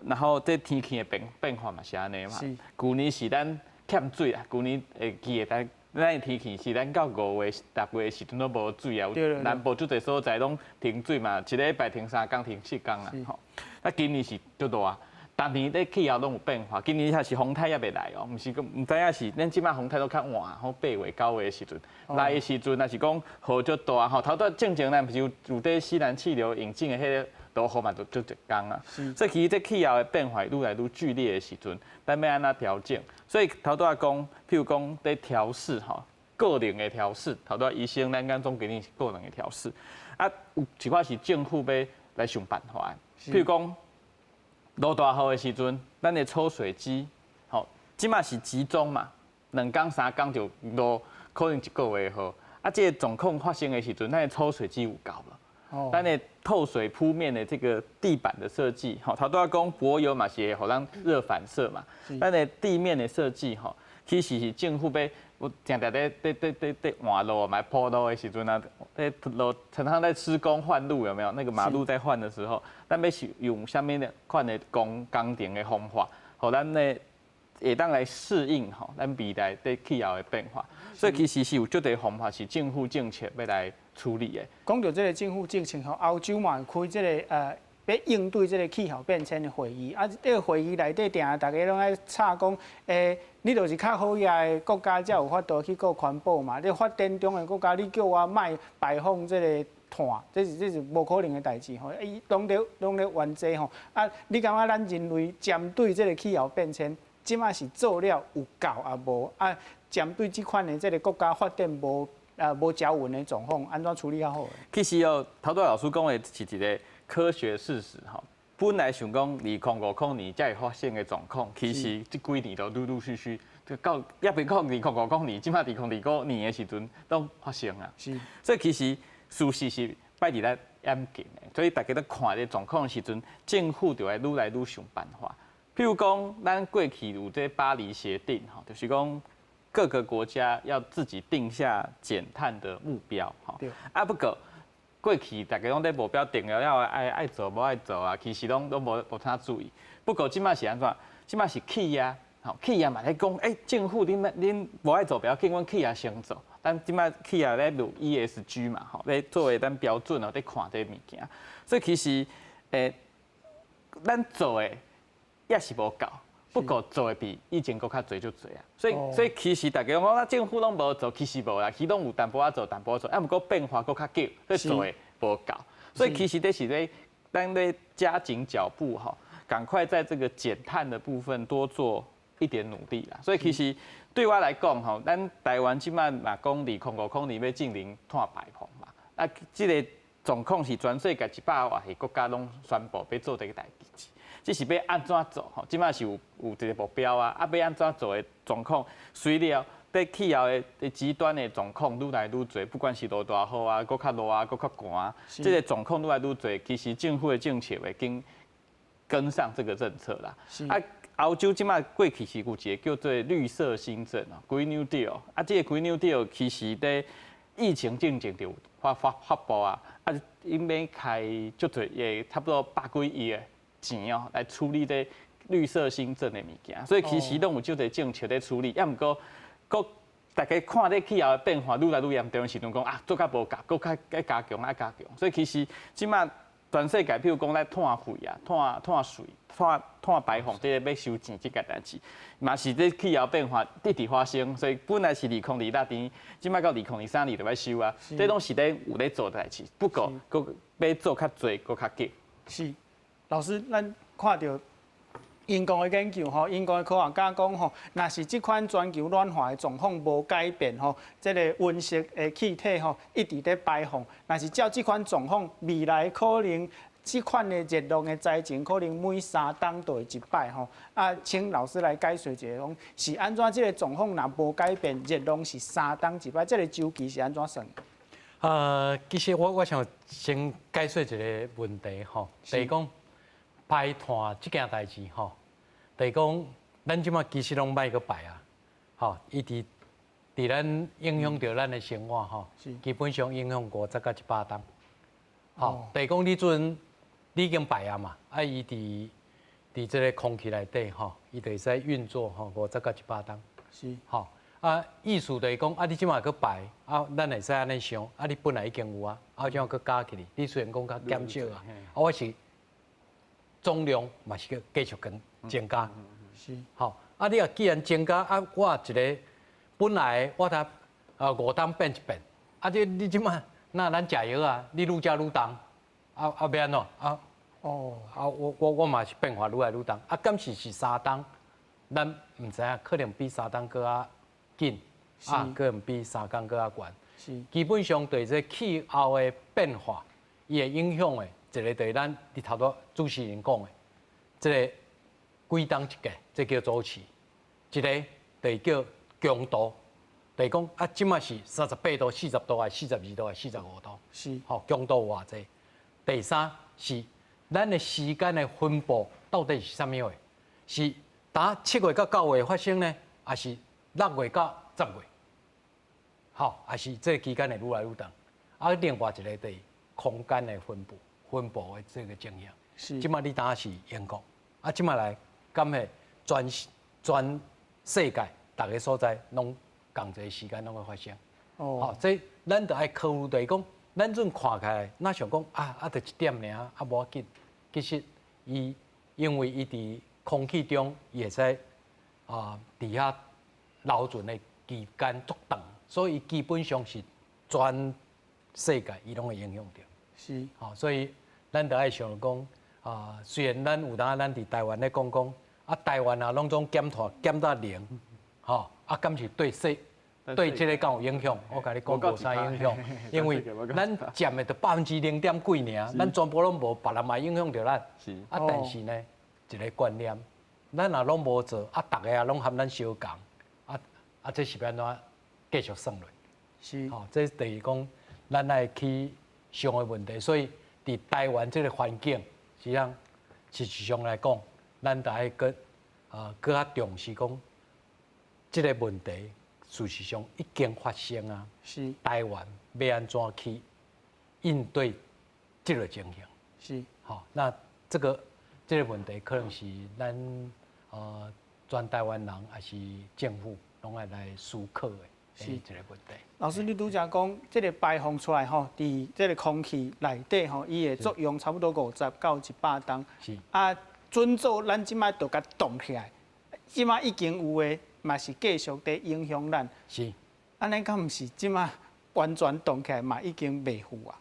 然后这天气的变化嘛是安尼嘛，去年是咱欠水啊，去年会记得咱的天气是咱到5月、6月时阵都无水啊，南部足侪所在拢停水嘛，一个礼拜停3天、停4天啦吼。那今年是足热，逐年咧气候拢有变化，今年还是风台也未来哦，毋知影是咱即摆风台都较晚，吼8月、9月的时阵来的时阵，若是讲雨足大吼，头拄正咱毋是有伫西南气流引进的迄个。落雨嘛，就足一天啊，所以其实这气候的变化愈来愈剧烈的时阵，咱要安怎调整？所以头拄仔讲，譬如讲在调试吼，个人的调试，头拄仔医生咱讲总经理是个人的调试，啊，有一寡是政府要来想办法的，譬如讲落大雨的时阵，咱的抽水机，吼，即马是集中嘛，2天3天就落，可能1个月雨，啊，这个状况发生的时阵，咱的抽水机有够了。咱的透水铺面的这个地板的设计，吼，头拄仔讲柏油嘛是互咱热反射嘛，咱的地面的设计，吼，其实是政府要有常常在换路嘛铺路的时阵啊，路常常在施工换路有没有？那个马路在换的时候，咱要是用啥物款的工程的方法，互咱的会当来适应吼，咱未来对气候的变化，所以其实是有足侪方法是政府政策要来处理的。讲到这个政府政策吼，欧洲嘛开这个要应对这个气候变迁的会议，啊，这个会议内底定大家拢爱吵讲，你就是较好野的国家才有法度去做环保嘛，你发展中的国家，你叫我卖排放这个碳，这是无可能的代志吼，伊拢咧冤罪吼，啊，你感觉咱人类针对这个气候变迁？即马是做了有够啊无啊？针对这款的这个国家发展无条文的状况，安怎处理较好？其实哦，头拄老师讲的是一个科学事实吼。本来想讲2050年才会发生的状况，其实这几年都陆续就到也别讲2050年，即马2025年的时阵都发生啊。是，所以其实事实是摆伫咱眼前的，所以大家在看这状况的时阵，政府就要愈来愈想办法。譬如讲，咱过去有这巴黎协定，哈，就是讲各个国家要自己定下减碳的目标，哈。啊，不过去大家拢在目标定了，爱做无爱做啊，其实拢无啥注意。不过即摆是安怎？即摆是企业，吼，企业嘛咧讲，政府恁无爱做不要紧，阮企业先做。咱即摆企业咧录 ESG 嘛，吼，咧作为咱标准哦，咧看这物件。所以其实咱做的。也是无够，不过做的比以前搁较侪就侪啊。所以其实大家讲啊，政府拢无做，其实无啦，其拢有淡薄仔做，淡薄仔做，啊，毋过变化搁较急，所以做的无够。所以其实这是咧，咱咧加紧脚步吼，赶快在这个减碳的部分多做一点努力啦。所以其实对我来讲吼，咱台湾即摆嘛讲2050要净零碳排放嘛，啊，这个状况是全世界100多个国家拢宣布要做这个代志。只是要安怎做吼，即摆是有一个目标啊，啊要安怎做的状况，随了在气候的极端的状况愈来愈侪，不管是落大雨啊，搁较热啊，搁较寒啊，这个状况愈来愈侪，其实政府的政策会跟上这个政策啦。啊，欧洲即摆过去是有一个叫做绿色新政啊 ，Green New Deal， 啊，这个 Green New Deal 其实在疫情之前就发布啊，啊，因要开足侪也差不多100几亿的钱哦，来处理这绿色新政的物件，所以其实拢有足侪政策在处理，也毋过，大家看这气候的变化愈来愈严重的时阵，讲啊做较无够，搁较加强，加强，所以其实即摆全世界，譬如讲咧碳费啊、碳税、碳排放，这个要收钱这个代志，嘛是这气候变化直直发生，所以本来是2026年，即摆到2023年就要收啊，这拢是咧有咧做代志，不过搁要做较侪，搁较急。是。老师，咱看到英国的研究吼，英国的科学家讲吼，若是这款全球暖化的状况无改变吼，这个温室的气体吼一直在排放，若是照这款状况，未来可能这款的热浪的灾情可能每3冬就会一摆吼。啊，请老师来解说一下，讲是安怎这个状况若无改变，热浪是3冬一摆，这个周期是安怎算？其实我想先解说一个问题吼，就是讲。排碳这件代志吼，就是讲咱即马其实拢歹去排啊，吼，伊伫咱影响到咱的生活吼，基本上影响50到100吨，吼，就是讲你阵你已经排啊嘛，啊伊伫这个空气内底吼，伊就会使运作吼50到100吨，是，吼，啊意思就是讲啊你即马去排啊，咱会使安尼想，啊你本来已经有啊，啊怎去加起哩？你虽然讲较减少啊，我是。总量嘛是继续跟增加，是好。啊，你啊既然增加，啊我一个本来我才5吨变1变，啊你即马那咱食药啊，你愈食愈重，要安怎啊？我嘛是变化愈来愈重，啊敢是3吨，咱唔知影，可能比3吨搁较紧，啊可能比3吨搁较悬。是基本上对这气候的变化，伊会影响的。一个就是咱伫头拄主持人讲的，这个几冬一个，这叫周期；一个就是叫强度，就是讲啊，即马是38度、40度还是42度还是45度，是吼强度有偌济。第三是咱的时间的分布到底是啥物货？是打7月到9月发生呢，还是6月到10月？好，还是这个期间会愈来愈长。啊，另外一个就是空间的分布的这个情形，是即马你当是英国，啊，即马来敢会全世界大个所在拢同一个时间拢会发生。哦，这咱就爱考虑就是讲，咱阵看起来，咱想讲就一点尔，啊无要紧。其实因为伊伫空气中，伊会使伫遐留存的期间足长，所以基本上是全世界伊拢会影响到。是，所以咱就爱想讲，虽然咱有当咱伫台湾咧讲，台湾啊拢总减碳减到0，敢是对这个敢有影响？我甲你讲无啥影响，因为咱占的就0.几尔，咱全部拢无，别人嘛影响到咱。是，但是呢，一个观念，咱若拢无做，大家拢含咱相共，这是要安怎继续算落？是，这就是讲，咱爱去。上的问题，所以伫台湾这个环境，实际上事实上来讲，咱得爱更较重视讲，这个问题事实上已经发生啊。是台湾要安怎去应对这个情形？是好，那这个问题可能是咱全台湾人还是政府拢爱来思考的。是一个问题。老师，你拄则讲，这个排放出来吼，伫这个空气内底吼，伊的作用差不多50到100吨。是啊，准做咱即摆就甲冻起来，即马已经有诶，嘛是继续在影响咱。是。安尼敢毋是即马完全冻起来嘛？已经袂赴啊。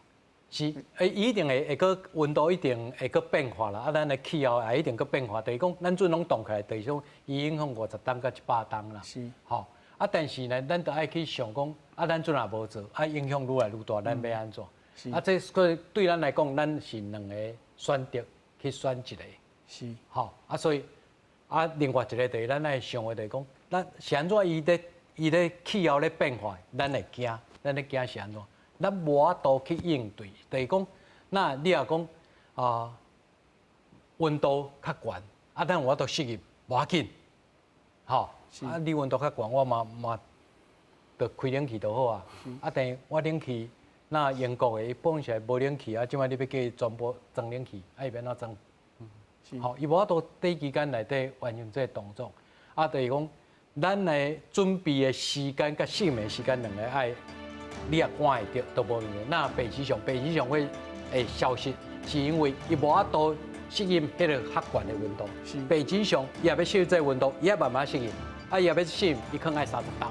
是，一定会个温度一定会个变化啦。啊，咱的气候也一定个变化。就是讲，咱阵拢冻起来，就是讲伊影响50度到100度啦。是。吼，啊，但是呢，咱都爱去想讲，啊，咱阵也无做，啊，影响愈来愈大，咱要安怎？啊，这个对咱来讲，咱是两个选择去选一个。是。吼，啊，所以啊，另外一个就是咱爱想的，就是讲，咱是安怎伊咧气候咧变化，咱会惊，咱咧惊是安怎？咱无法度去应对，就是讲，那你若讲温度较悬，啊，咱有法度适应，无要紧，吼，啊，你温度较悬，我嘛，着开冷气就好啊。啊，但是我冷气，那英国的伊本是无冷气啊，即摆你要叫伊全部装冷气，啊，伊要安怎装？吼，伊无法度短期间内底完成这个动作，啊，就是讲，咱的准备的时间甲适应的时间两个爱。你也赶会着，都无用。那北极熊会消失，是因为伊无法度适应迄个较悬的温度。北极熊伊也要适应这个温度，伊也慢慢适应。啊，伊也要适应，伊可能爱30度。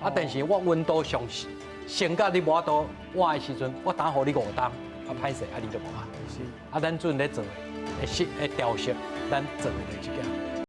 啊，但是我温度上升到你无法度换的时阵，我打互你5度，啊，歹势，啊，你就无法。是。啊，咱阵咧做的，会调适咱做的就是这样。